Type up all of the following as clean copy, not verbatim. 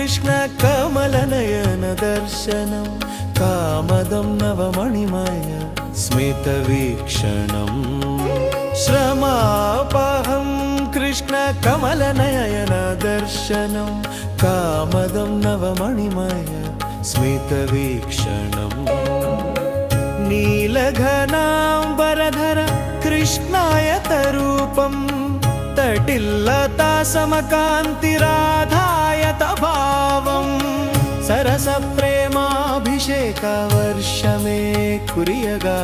कृष्ण कमलनयन दर्शनं कामदं नवमणिमय स्मितवीक्षणम् श्रमापहं कृष्ण कमलनयन दर्शनं कामदं नवमणिमय स्मितवीक्षणम् नीलघनाम्बरधर कृष्णायतरूपं तटिल्लता समकान्तिराधायत भावं सरसप्रेमाभिषेकवर्षमे कुर्यगा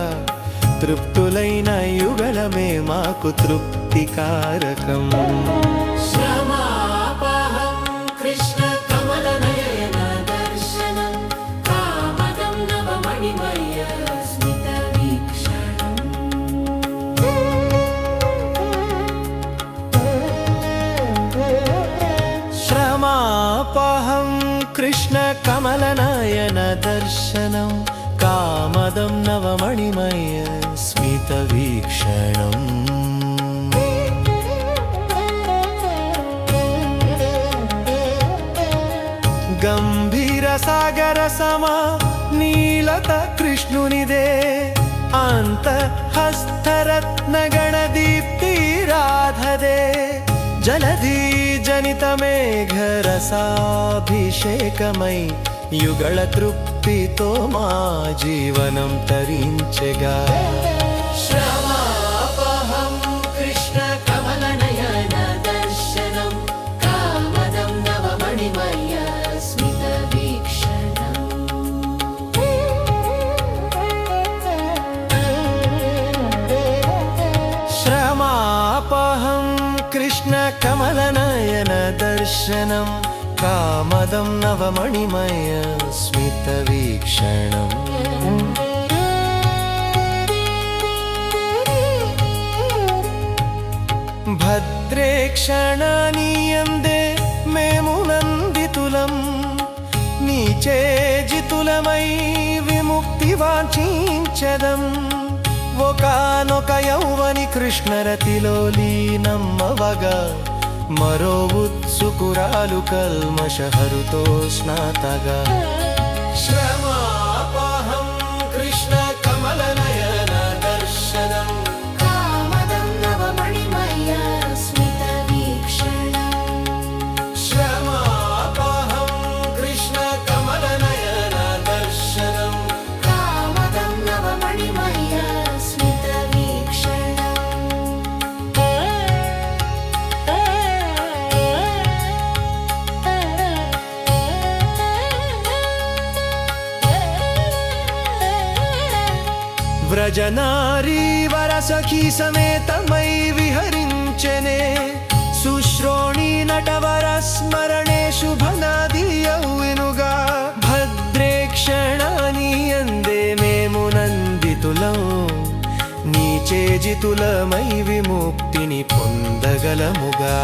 तृप्तुलैन युगलमे माकु तृप्तिकारकम् श्रमापहं कृष्ण कमलनयन दर्शनं कामदं नवमणिमय स्मितवीक्षणम् श्रमापहं कृष्ण कमलनयन दर्शनं कामदं नवमणिमय स्मितवीक्षणम् गम्भीरसागरसमा नीलत कृष्णुनिदे अन्तःहस्तरत्नगणदीप्तिराधदे जलधि जनितमेघरसाभिषेकमयि युगल तृप्तितो मा जीवनं तरिञ्चगा श्रमापहं कृष्ण कमलनयन दर्शनं कामदं नवमणिमय स्मितवीक्षणम् श्रमापहं कृष्ण कमलनयन दर्शनं कामदं नवमणिमय स्मितवीक्षणम् भद्रे क्षणानीयन्दे मेमुनन्दितुलं नीचे जितुलमयि विमुक्तिवाञ्छिञ्चदम् ఒకానొక యౌవని కృష్ణరతిలో లీనమ్మవగా మరో ఉత్సుకురాలు కల్మషహరుతో స్నాతగా శ్రమాపహం కృష్ణ కమలనయన దర్శనం कामदं नवमणिमय स्मितवीक्षणम् శ్రమాపహం కృష్ణ కమలనయన దర్శనం कामदं नवमणिमय व्रजनारी वरसखी समेतमై विहरिञ्चने सुश्रोणी नटवर स्मरणे शुभनादियौनुगा भद्रे क्षणानीयन्दे मेमुनन्दितुलं नीचे जितुलमై विमुक्तिनि పొందగలముగా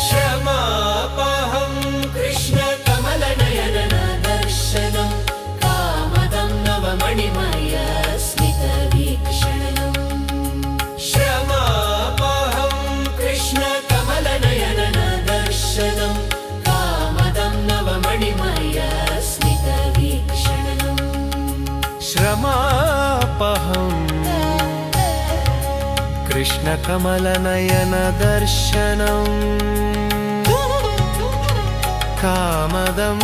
श्रमापहं कृष्ण कमलनयन दर्शनं कामदं नवमणिमय स्मितवीक्षणम् श्रमापहं कृष्ण कमलनयन दर्शनं कामदं नवमणिमय स्मितवीक्षणम् श्रमापहं कृष्ण कमलनयन दर्शनं कामदं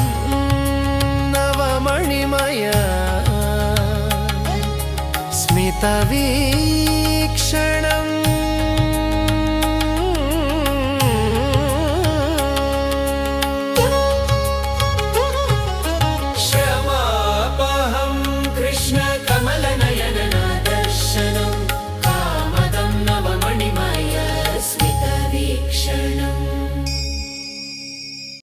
नवमणिमय स्मितवीक्षणम्